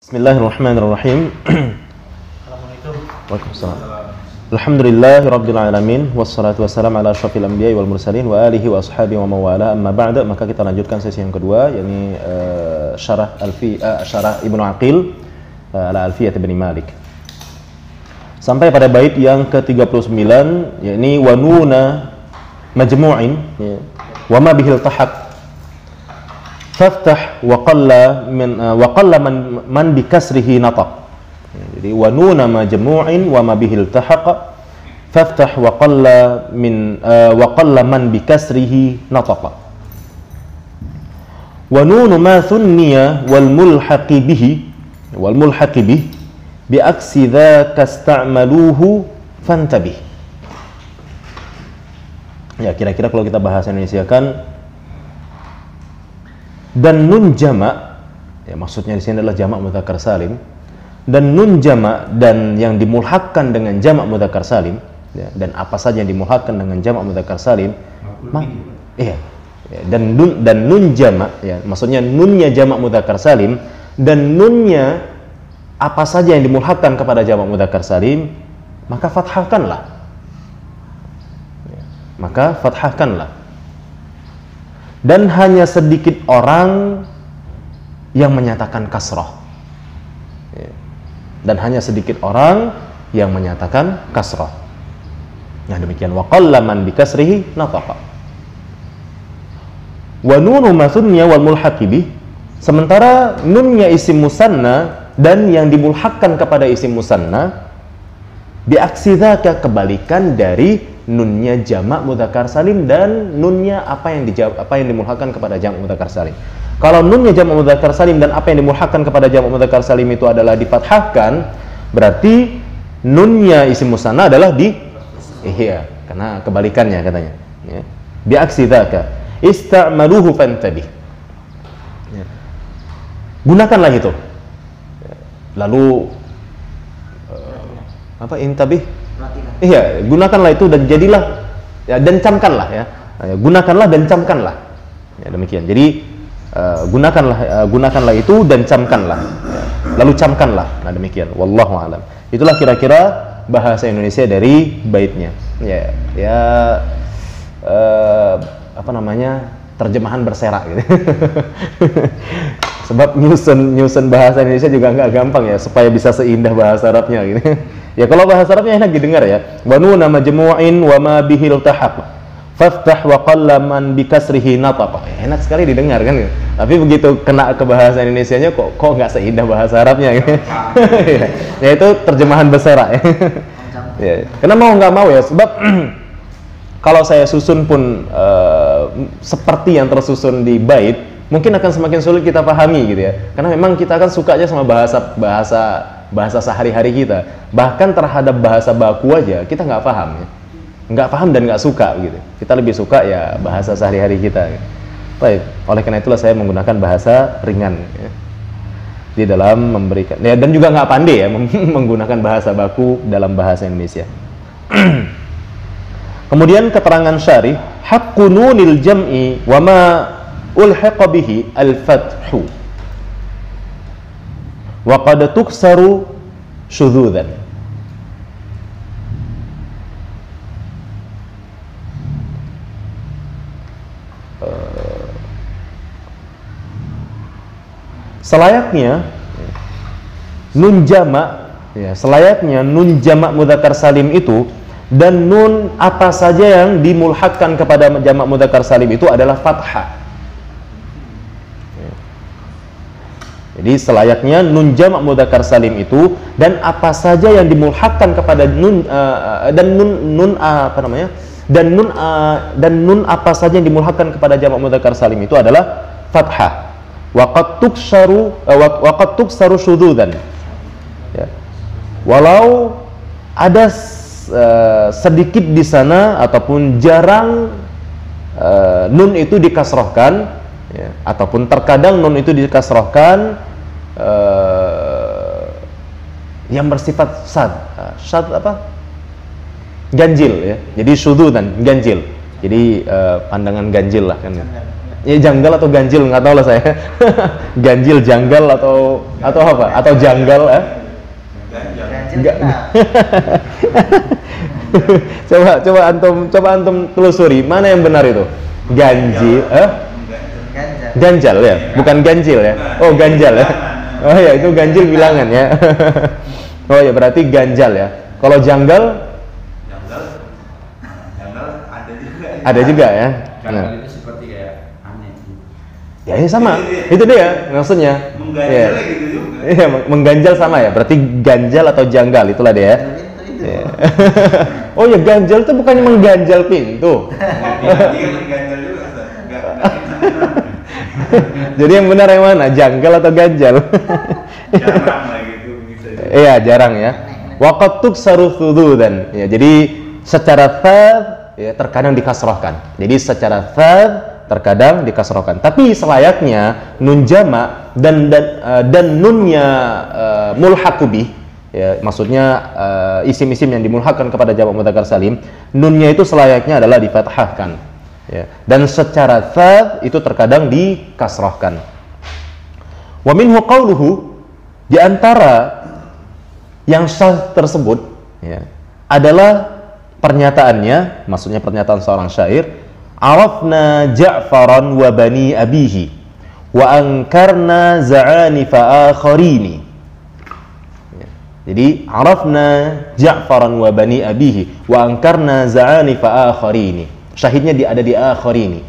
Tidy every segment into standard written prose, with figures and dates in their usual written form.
Bismillahirrahmanirrahim. Assalamualaikum. Waalaikumsalam. Alhamdulillahirabbil alamin wassalatu wassalamu ala asyrafil anbiya'i wal mursalin wa alihi wa ashabihi wa mawala. Amma ba'da, maka kita lanjutkan sesi yang kedua, yakni syarah Ibnu Aqil ala Alfiyah Ibnu Malik. Sampai pada bait yang ke-39, yakni wa nuna majmu'in wa ma bihil tahaq faftah wa qalla man bikasrihi nataq. Jadi wa nuna majmu'in wa ma bihil tahaq faftah wa qalla man bikasrihi nataq. Wa nunu ma thunniya wal mulhaqi bihi bi aksi dzaka ista'maluhu fantabih. Ya, kira-kira kalau kita bahasa Indonesia kan, dan nun jama', ya maksudnya di sini adalah jamak mudzakkar salim, dan nun jama' dan yang dimulhakkan dengan jamak mudzakkar salim, ya, dan apa saja yang dimulhakkan dengan jamak mudzakkar salim, dan nun jama', ya maksudnya nunnya jamak mudzakkar salim dan nunnya apa saja yang dimulhakkan kepada jamak mudzakkar salim, maka fathahkanlah. Maka fathahkanlah. Dan hanya sedikit orang yang menyatakan kasrah. Dan hanya sedikit orang yang menyatakan kasrah. Nah demikian. Wa qalla man bikasrihi nataqa. Wa nunu mathunnya wal mulhaqi bih. Sementara nunnya isim musanna dan yang dimulhakkan kepada isim musanna, biaksi dzaka, kebalikan dari nunnya jamak mudzakkar salim dan nunnya apa yang dimulhakkan kepada jamak mudzakkar salim. Kalau nunnya jamak mudzakkar salim dan apa yang dimulhakkan kepada jamak mudzakkar salim itu adalah difathahkan, berarti nunnya isim musanna adalah karena kebalikannya katanya. Ya. Bi aksi dzaka ista'maluhu fantabih. Ya. Gunakanlah itu. Lalu intabih? Iya, gunakanlah itu dan jadilah, ya, dan camkanlah, ya. Gunakanlah dan camkanlah. Ya, demikian. Jadi gunakanlah itu dan camkanlah. Ya. Lalu camkanlah. Nah, demikian. Wallahu a'lam. Itulah kira-kira bahasa Indonesia dari baitnya. Terjemahan berserak gitu. Sebab nyusun bahasa Indonesia juga nggak gampang, ya, supaya bisa seindah bahasa Arabnya gitu. Ya kalau bahasa Arabnya enak didengar, ya. Wa nuna majmu'in wa ma bihil tahaq faftah wa qalla man bikasrihi nataq. Ya, enak sekali didengar kan gitu. Tapi begitu kena ke bahasa Indonesianya kok nggak seindah bahasa Arabnya gitu. Ya itu terjemahan berserak, ya. Ya, karena mau nggak mau, ya, sebab kalau saya susun pun seperti yang tersusun di bait, mungkin akan semakin sulit kita pahami gitu, ya. Karena memang kita kan sukanya sama bahasa sehari-hari kita. Bahkan terhadap bahasa baku aja kita nggak paham, ya. Nggak paham dan nggak suka gitu. Kita lebih suka ya bahasa sehari-hari kita, ya. Baik, oleh karena itulah saya menggunakan bahasa ringan, ya, di dalam memberikan, ya, dan juga nggak pandai, ya, menggunakan bahasa baku dalam bahasa Indonesia. Kemudian keterangan syarih, haqqu nunil jam'i wa ma ulhiqa bihi al-fathu wa qad tuksaru syudzudzan. Selayaknya nun jamak, ya, selayaknya nun jamak mudzakkar salim itu dan nun apa saja yang dimulhakkan kepada jamak mudzakkar salim itu adalah fathah. Jadi selayaknya nun jamak mudzakkar salim itu dan apa saja yang dimulhakkan kepada nun dan nun apa saja yang dimulhakkan kepada jamak mudzakkar salim itu adalah fathah. Wa qad tuksaru syudzudzan. Ya. Walau ada sedikit di sana ataupun jarang nun itu dikasrohkan, ya, ataupun terkadang nun itu dikasrohkan yang bersifat ganjil, ya. Jadi syudzudzan, ganjil. Jadi pandangan ganjil lah kan. Ya janggal atau ganjil nggak tahu lah saya. Ganjil, janggal atau apa? Atau janggal Ganjil coba antum telusuri mana yang benar itu. Ganjil, ganjal ya, bukan ganjil ya. Oh ganjal ya. Oh ya itu ganjil bilangan ya. Oh ya berarti ganjal ya. Kalau janggal ada juga ya. Janggal itu seperti kayak aneh. Ya ini sama, itu dia maksudnya. Mengganjal gitu juga. Iya, mengganjal sama ya. Berarti ganjal atau janggal itulah dia. Ya. Oh ya ganjal itu bukannya mengganjal pintu. Iya mengganjal juga. Jadi yang benar yang mana? Janggal atau ganjal? Jarang lah gitu bisa. Iya jarang ya. Waqad tuksaru thududan. Ya jadi secara thad ya terkadang dikasrahkan. Jadi secara thad terkadang dikasrahkan. Tapi selayaknya nun jama dan nunnya mulhaqu bih. Ya, maksudnya isim-isim yang dimulhakkan kepada jamak mudzakkar salim, nunnya itu selayaknya adalah difathahkan. Ya. Dan secara thad itu terkadang dikasrahkan. Wa minhu qauluhu, di antara yang syadz tersebut ya, adalah pernyataannya, maksudnya pernyataan seorang syair, arafna Ja'faran wa bani abihi wa ankarna za'anifa akharini. Jadi arafna Ja'faran wa bani abihi wa ankarna za'anifa akharini. Syahidnya ada di akharini.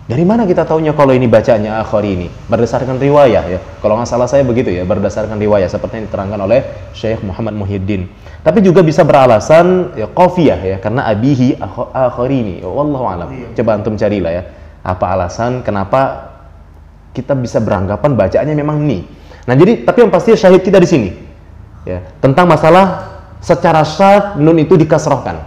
Dari mana kita tahunya kalau ini bacaannya akharini? Berdasarkan riwayah ya. Kalau nggak salah saya begitu ya, berdasarkan riwayah seperti yang diterangkan oleh Syekh Muhammad Muhyiddin. Tapi juga bisa beralasan ya qafiyah ya, karena abihi akharini. Wallahu a'lam. Coba antum carilah ya. Apa alasan kenapa kita bisa beranggapan bacaannya memang ini. Nah, jadi tapi yang pasti syahid kita di sini. Ya, tentang masalah secara syadz nun itu dikasrahkan.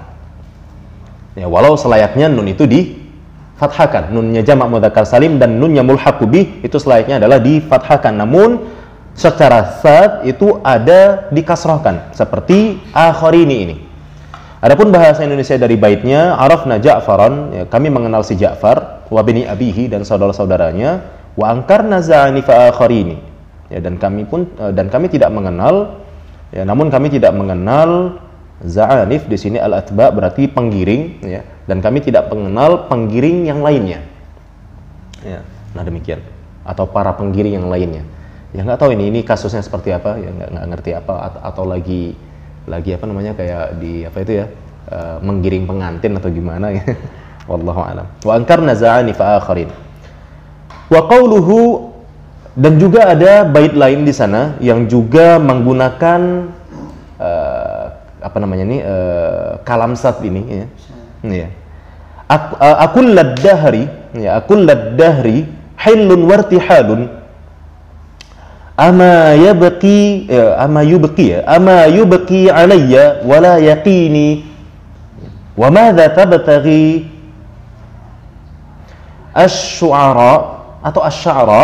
Ya, walau selayaknya nun itu difathahkan. Nunnya jamak mudzakkar salim dan nunnya mulhaqu bih itu selayaknya adalah difathahkan. Namun secara syadz itu ada dikasrahkan seperti akharini ini. Adapun bahasa Indonesia dari baitnya arafna Ja'faran, ya, kami mengenal si Ja'far wa bani abihi dan saudara-saudaranya wa ankarna za'anifa akharini. Ya, dan kami tidak mengenal. Ya, namun kami tidak mengenal za'anif di sini al-atba berarti penggiring ya, dan kami tidak mengenal penggiring yang lainnya. Ya, nah demikian atau para penggiring yang lainnya. Ya nggak tahu ini kasusnya seperti apa ya, nggak ngerti apa atau lagi apa namanya kayak di apa itu ya menggiring pengantin atau gimana ya. Wallahu a'lam. Wa ankarna za'anifa akharin. Wa qauluhu, dan juga ada bait lain di sana yang juga menggunakan apa namanya ini kalam sat ini ya. Ya. Akullad dahri ya, akullad dahri hillun wartihalun ama yubqi ama yubqi alayya wala yaqini wa madza tabtaghi asy-syu'ara atau asy-sya'ra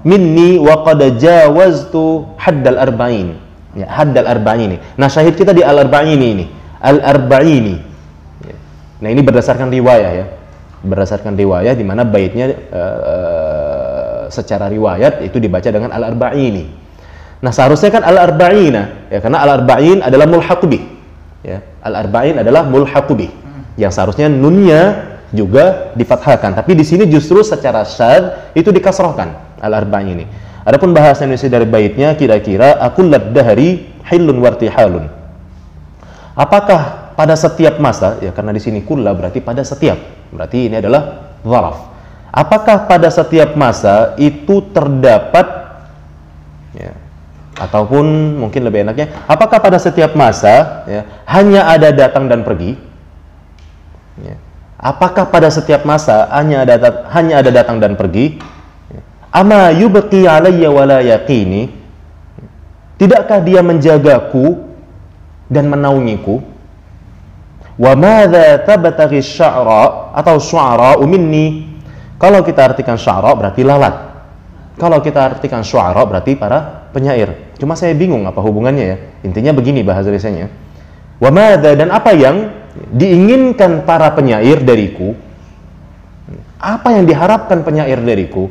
minni wa qad jawaztu haddal arba'in. Ya, haddal arba'ini. Nah, syahid kita di al-arba'ini ini. Al-arba'ini. Ya. Nah, ini berdasarkan riwayah ya. Berdasarkan riwayah di mana baitnya secara riwayat itu dibaca dengan al-arba'ini. Nah, seharusnya kan al-arba'ina ya, karena al-arba'in adalah mulhaqu bih. Ya, al-arba'in adalah mulhaqu bih. Yang seharusnya nunnya juga difathahkan, tapi di sini justru secara syadz itu dikasrahkan al-arba'in ini. Adapun bahasa Indonesia dari baitnya kira-kira akullad dahri hillun wartihalun. Apakah pada setiap masa ya, karena di sini kulla berarti pada setiap. Berarti ini adalah dzaraf. Apakah pada setiap masa itu terdapat ya, ataupun mungkin lebih enaknya apakah pada setiap masa ya, hanya ada datang dan pergi? Ya. Apakah pada setiap masa hanya ada datang dan pergi? Ama yubqi alayya wala yaqini, tidakkah dia menjagaku dan menaungiku? Wa madza tabtaghi sya'ra atau syu'ara minni. Kalau kita artikan sya'ra berarti lalat. Kalau kita artikan syu'ara berarti para penyair. Cuma saya bingung apa hubungannya ya. Intinya begini bahasa Indonesianya. Wa madza, dan apa yang diinginkan para penyair dariku? apa yang diharapkan penyair dariku,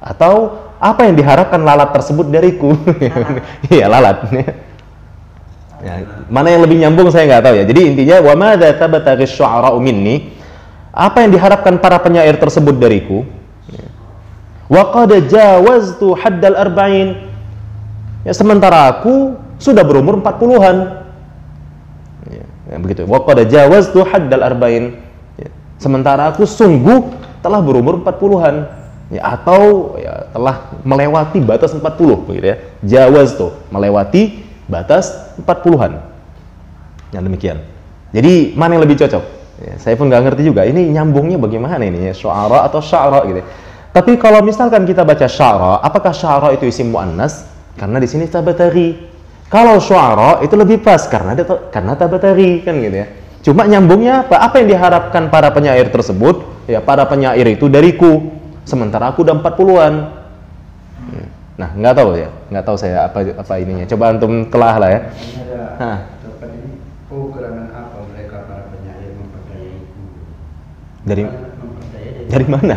atau apa yang diharapkan lalat tersebut dariku. Iya, lalat. Ya, mana yang lebih nyambung saya nggak tahu ya. Jadi intinya wa madza tabtaghi syu'ara'u minni, apa yang diharapkan para penyair tersebut dariku. Wa qad jawaztu haddal arba'in, ya, sementara aku sudah berumur 40-an. Ya, begitu. Wa qad jawaztu haddal arba'in, ya, sementara aku sungguh telah berumur 40-an, ya, atau ya telah melewati batas 40, begitu ya. Jawaztu, melewati batas 40-an. Ya, demikian. Jadi mana yang lebih cocok? Ya, saya pun nggak ngerti juga. Ini nyambungnya bagaimana ini ya, syu'ara atau sya'ra gitu. Tapi kalau misalkan kita baca sya'ra, apakah sya'ra itu isim muannas? Karena di sini tabatari. Kalau syu'ara itu lebih pas karena tabatari, kan gitu ya. Cuma nyambungnya apa? Apa yang diharapkan para penyair tersebut? Ya, para penyair itu dariku, sementara aku udah 40-an. Nah, nggak tahu ya, nggak tahu saya apa ininya. Coba antum telah lah ya. Ini ada dapat ini gerangan apa mereka para penyair memperdayaiku. Dari mana?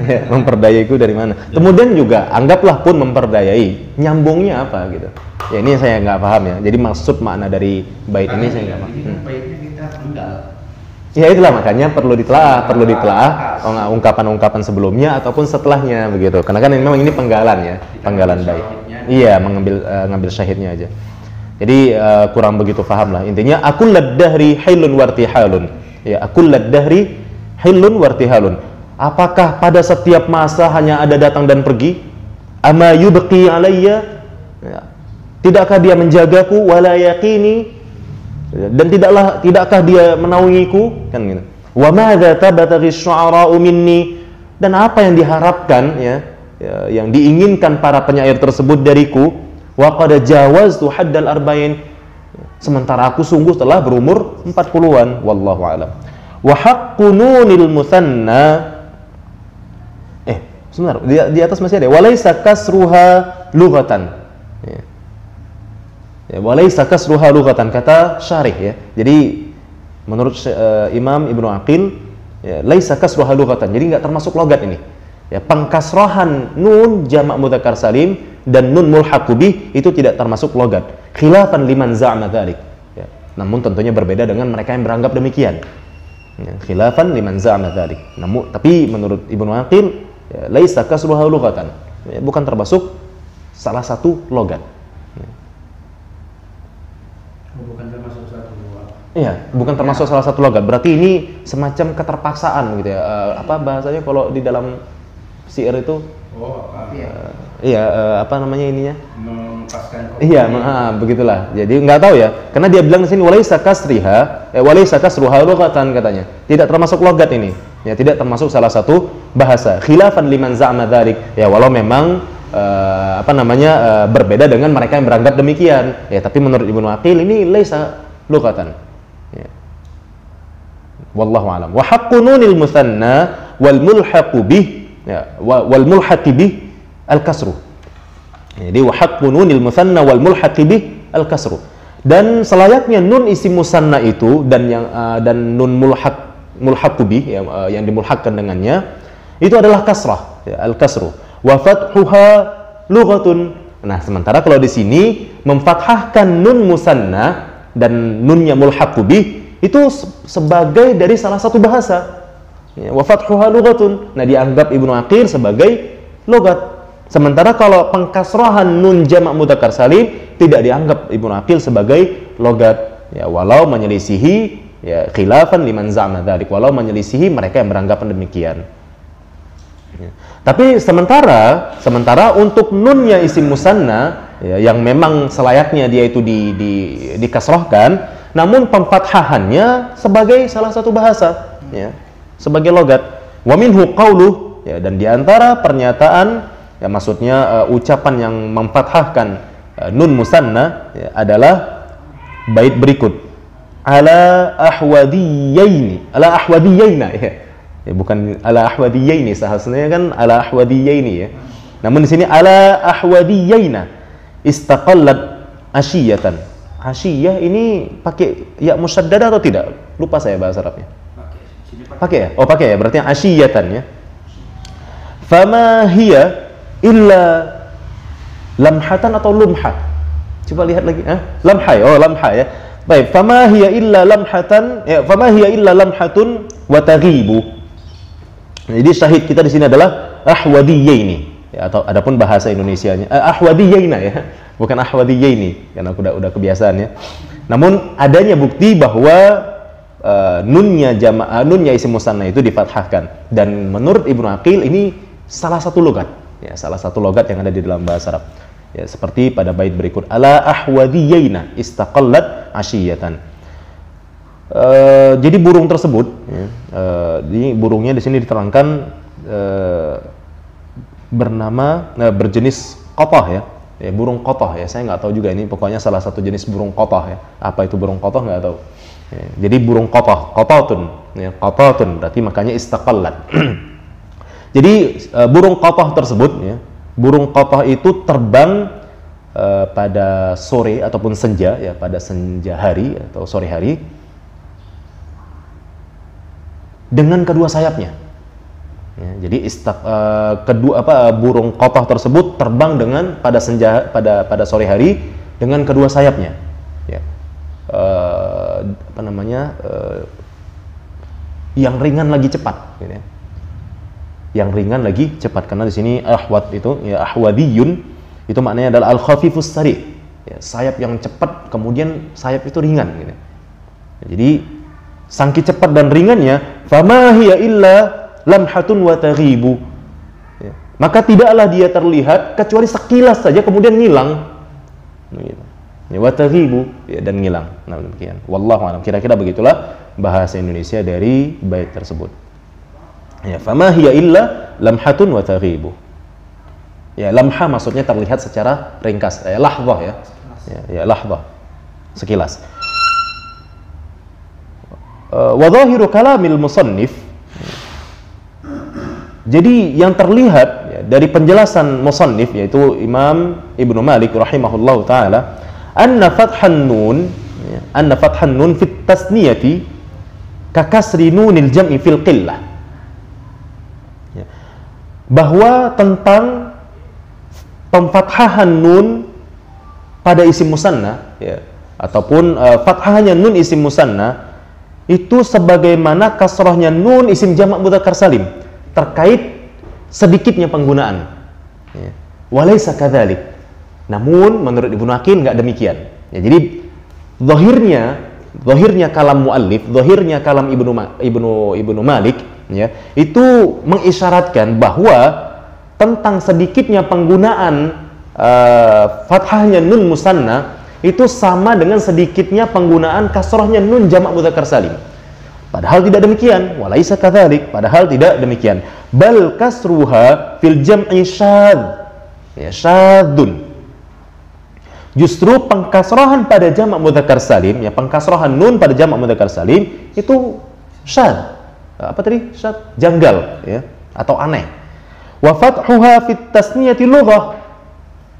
Ya, memperdayaiku dari mana? Kemudian juga anggaplah pun memperdayai, nyambungnya apa gitu. Ya, ini saya nggak paham ya. Jadi maksud makna dari bait ini saya nggak paham. Ini baitnya kita tinggal. Ya itulah makanya perlu ditelaah ungkapan-ungkapan sebelumnya ataupun setelahnya begitu. Karena kan memang ini penggalan ya, penggalan bait. Iya, ngambil syahidnya aja. Jadi kurang begitu paham lah. Intinya akul ladahri hailun wartihalun. Ya, akul ladahri hailun wartihalun. Apakah pada setiap masa hanya ada datang dan pergi? Ama yubqi alayya? Ya. Tidakkah dia menjagaku wala yaqini? Dan tidakkah dia menaungiku, kan gitu. Wa madza tabataghi syu'ara'u minni, dan apa yang diharapkan ya, yang diinginkan para penyair tersebut dariku. Wa qad jawaztu haddal arba'in, sementara aku sungguh telah berumur 40-an. Wallahu a'lam. Wa haqqu nunil mutsanna, sebentar, di atas masih ada walaysa kasruha lughatan. Ya, walaysa kasruha lughatan, kata syarih ya. Jadi menurut Imam Ibnu Aqil, ya, laisa kasruha lughatan. Jadi nggak termasuk logat ini. Ya, pengkasrahan nun jamak mudzakkar salim dan nun mulhaqu bih itu tidak termasuk logat. Khilafan liman za'ama dzalik. Ya, namun tentunya berbeda dengan mereka yang beranggap demikian. Ya, khilafan liman za'ama dzalik. Namun tapi menurut Ibnu Aqil, ya, laisa kasruha lughatan. Ya, bukan termasuk salah satu logat. Bukan termasuk satu logat. Iya, bukan termasuk salah satu logat. Berarti ini semacam keterpaksaan gitu ya. Apa bahasanya kalau di dalam syair itu? Apa namanya ininya? Menglepaskan. Iya, begitulah. Jadi nggak tahu ya. Karena dia bilang di sini walaysa kasriha, walaysa kasruha lughatan katanya. Tidak termasuk logat ini. Ya, tidak termasuk salah satu bahasa. Khilafan liman za'ama dzalik. Ya, walau memang berbeda dengan mereka yang beranggap demikian. Ya, tapi menurut Ibnu Aqil ini laisa lughatan. Ya. Wallahu a'lam. Wa haqqu nunil mutsanna wal mulhaqu bih, ya, wal mulhaqi bih al kasru. Jadi wa haqqu nunil mutsanna wal mulhaqi bih al kasru. Dan selayaknya nun isim musanna itu dan nun mulhaqu bih yang dimulhaqkan dengannya itu adalah kasrah, ya, al kasru. Wa fathuha lughatun. Nah, sementara kalau di sini memfathahkan nun musanna dan nunnya mulhaqu bih itu sebagai dari salah satu bahasa. Ya, wa fathuha lughatun. Nah, dianggap Ibnu Aqil sebagai logat. Sementara kalau pengkasrahan nun jamak mudzakkar salim tidak dianggap Ibnu Aqil sebagai logat. Ya, walau menyelisihi, ya, khilafan liman za'ama dzalik, walau menyelisihi mereka yang beranggapan demikian. Tapi sementara untuk nunnya isim musanna, ya, yang memang selayaknya dia itu dikasrohkan, namun pemfathahannya sebagai salah satu bahasa, ya, sebagai logat. Wa minhu qauluh, ya, dan diantara pernyataan, ya, maksudnya ucapan yang memfathahkan nun musanna, ya, adalah bait berikut. Ala ahwadiyaina, ya. Ya, bukan ala ahwadiyaini, seharusnya kan ala ahwadiyaini ya. Namun di sini ala ahwadiyaina istaqallat asyiyatan. Asyiyah ini pakai ya musyaddadah atau tidak? Lupa saya bahasa Arabnya. Pakai ya? Oh, pakai ya. Berarti asyiyatan ya. Fama hiya illa lamhatan atau lumha? Coba lihat lagi. Lamha ya. Oh, lamha ya. Baik, fama hiya illa lamhatan, ya, fama hiya illa lamhatun wa taghibu. Jadi syahid kita di sini adalah ahwadiyyaini. Ya, atau adapun bahasa Indonesianya ahwadiyyaina ya, bukan ahwadiyyaini karena aku udah kebiasaan ya. Namun adanya bukti bahwa nunnya nunnya isim musanna itu difathahkan, dan menurut Ibnu Aqil ini salah satu logat ya, salah satu logat yang ada di dalam bahasa Arab. Ya, seperti pada bait berikut, ala ahwadiyyaina istaqallat ashiyatan. Jadi burung tersebut ya, ini burungnya di sini diterangkan bernama berjenis qatah ya. Ya, burung qatah ya, saya nggak tahu juga ini, pokoknya salah satu jenis burung qatah ya. Apa itu burung qatah nggak tahu. Ya, jadi burung qatah, qatatun ya, qatatun berarti makanya istaqallat. Jadi burung qatah tersebut ya, burung qatah itu terbang pada sore ataupun senja ya, pada senja hari atau sore hari dengan kedua sayapnya. Ya, jadi burung qatah tersebut terbang dengan pada senja pada sore hari dengan kedua sayapnya. Ya. Yang ringan lagi cepat gitu ya. Yang ringan lagi cepat, karena di sini ahwad itu ya, ahwadiyun itu maknanya adalah al-khafifus sari ya, sayap yang cepat kemudian sayap itu ringan gitu. Jadi saking cepat dan ringannya, fama hiya illa lamhatun wa taghibu ya, maka tidaklah dia terlihat kecuali sekilas saja kemudian ngilang gitu. Ya, wa taghibu ya, dan ngilang. Nah, demikian. Wallahu a'lam. Kira-kira begitulah bahasa Indonesia dari bait tersebut. Ya, fama hiya illa lamhatun wa taghibu. Ya, lamha maksudnya terlihat secara ringkas. Lahzah ya. Ya, lahzah. Sekilas. Wa dhahiru kalamil musannif. Jadi yang terlihat ya, dari penjelasan musannif yaitu Imam Ibnu Malik rahimahullahu taala, anna fathan nun fit tasniyati ka kasri nunil jam'i fil qillah. Bahwa tentang pemfathahan nun pada isim musanna ya, ataupun fathahnya nun isim musanna itu sebagaimana kasrahnya nun isim jamak mudzakkar salim terkait sedikitnya penggunaan ya. Walaysa kadzalik, namun menurut Ibnu Aqil nggak demikian ya. Jadi zahirnya kalam muallif, zahirnya kalam Ibnu Malik ya, itu mengisyaratkan bahwa tentang sedikitnya penggunaan fathahnya nun musanna itu sama dengan sedikitnya penggunaan kasrahnya nun jamak mudzakkar salim. Padahal tidak demikian, walaisa kadzalik, padahal tidak demikian. Bal kasruha fil jam'i syadz. Ya, syadzun. Justru pengkasrahan pada jamak mudzakkar salim, ya, pengkasrahan nun pada jamak mudzakkar salim itu syadz. Apa tadi? Syadz, janggal ya, atau aneh. Wa fathuha fit tasniyati lughah.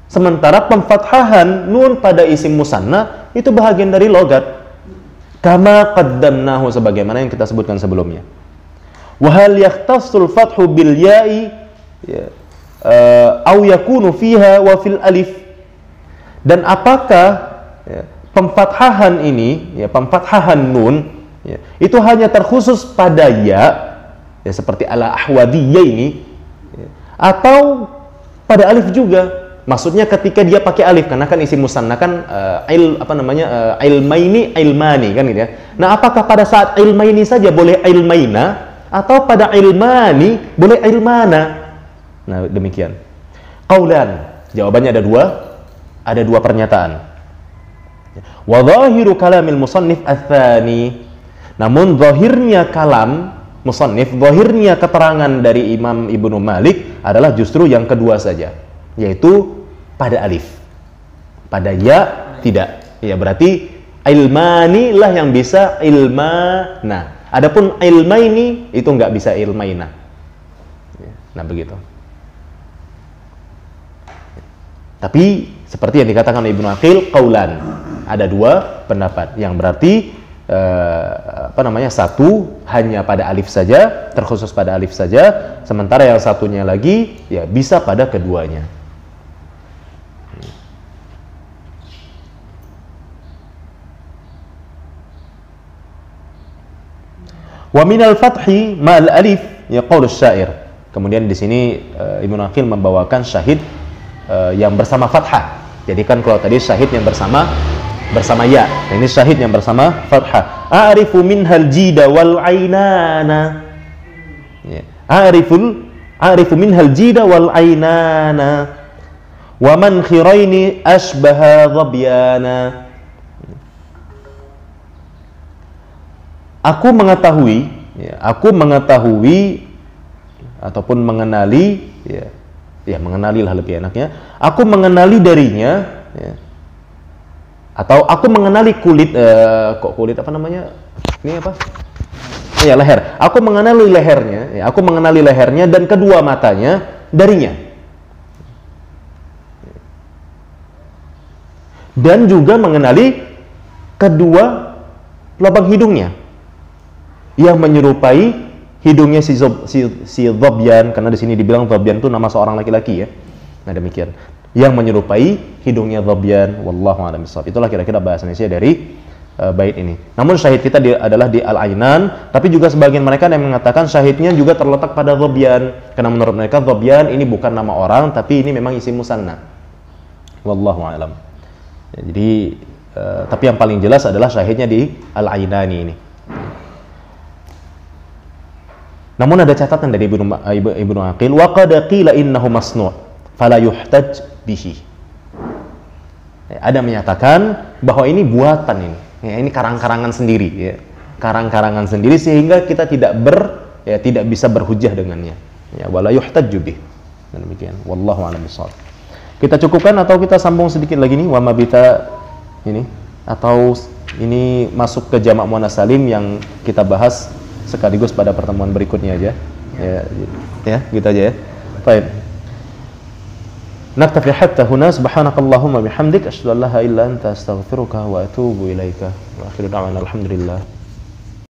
Sementara pemfathahan nun pada isim musanna itu bahagian dari logat. Kama qaddamnahu, sebagaimana yang kita sebutkan sebelumnya. Wa hal yahtassul fathu bil ya'i ya, au yakunu fiha wa fil alif. Dan apakah ya, pemfathahan ini ya, pemfathahan nun ya, itu hanya terkhusus pada ya seperti ala ahwadiyya ini ya, atau pada alif juga? Maksudnya ketika dia pakai alif, karena kan isim musanna kan ilmaini ilmani kan gitu ya. Nah, apakah pada saat ilmaini saja boleh ilmaina atau pada ilmani boleh ilmana? Nah, demikian. Qaulan, jawabannya ada dua pernyataan. Wa dhahiru kalamil musannif ats-tsani. Namun zahirnya kalam musannif, zahirnya keterangan dari Imam Ibnu Malik adalah justru yang kedua saja, yaitu pada alif. Pada ya tidak. Ya, berarti ilmani lah yang bisa ilmana. Adapun ilmaini itu nggak bisa ilmaina. Nah, begitu. Tapi seperti yang dikatakan Ibnu Aqil, qaulan. Ada dua pendapat yang berarti satu hanya pada alif saja, terkhusus pada alif saja, sementara yang satunya lagi ya bisa pada keduanya. Wa minal fathi ma'al alif ya qaulus syair. Kemudian di sini Ibnu Aqil membawakan syahid yang bersama fathah. Jadi kan kalau tadi syahid yang bersama ya. Nah, ini syahid yang bersama fathah. A'rifu minhal jida wal ainana. Ya. A'rifu minhal jida wal ainana. Wa man khiraini asbaha dhabyana. Aku mengetahui ataupun mengenali, mengenalilah lebih enaknya. Aku mengenali darinya, ya, atau aku mengenali kulit, leher. Aku mengenali lehernya, aku mengenali lehernya dan kedua matanya darinya. Dan juga mengenali kedua lubang hidungnya yang menyerupai hidungnya si Dhobyan, karena di sini dibilang Dhobyan itu nama seorang laki-laki ya. Nah demikian, yang menyerupai hidungnya Dhobyan. Wallahu a'lam bishawab. Itulah kira-kira bahasa Indonesia dari bait ini. Namun syahid kita adalah di Al-Ainan, tapi juga sebagian mereka yang mengatakan syahidnya juga terletak pada Dhobyan, karena menurut mereka Dhobyan ini bukan nama orang, tapi ini memang isim musanna. Wallahu a'lam. Ya, jadi tapi yang paling jelas adalah syahidnya di Al-Ainani ini. Namun ada catatan dari Ibnu Aqil, wa qad qila innahu masnu' fala yuhtaj bihi. Ada menyatakan bahwa ini buatan ini. Ya, ini karang-karangan sendiri ya. Karang-karangan sendiri sehingga kita tidak bisa berhujjah dengannya. Ya, wala yuhtaj bih. Dan demikian. Wallahu a'lam bishawab. Kita cukupkan atau kita sambung sedikit lagi nih wa mabita ini, atau ini masuk ke jamak muannats salim yang kita bahas sekaligus pada pertemuan berikutnya aja. Ya, gitu aja ya. Baik. Naktafi hatta huna, subhanakallahumma bihamdik, asyhadu an la ilaha illa anta, astaghfiruka wa atubu ilaika. Wa akhiru da'wana alhamdulillah.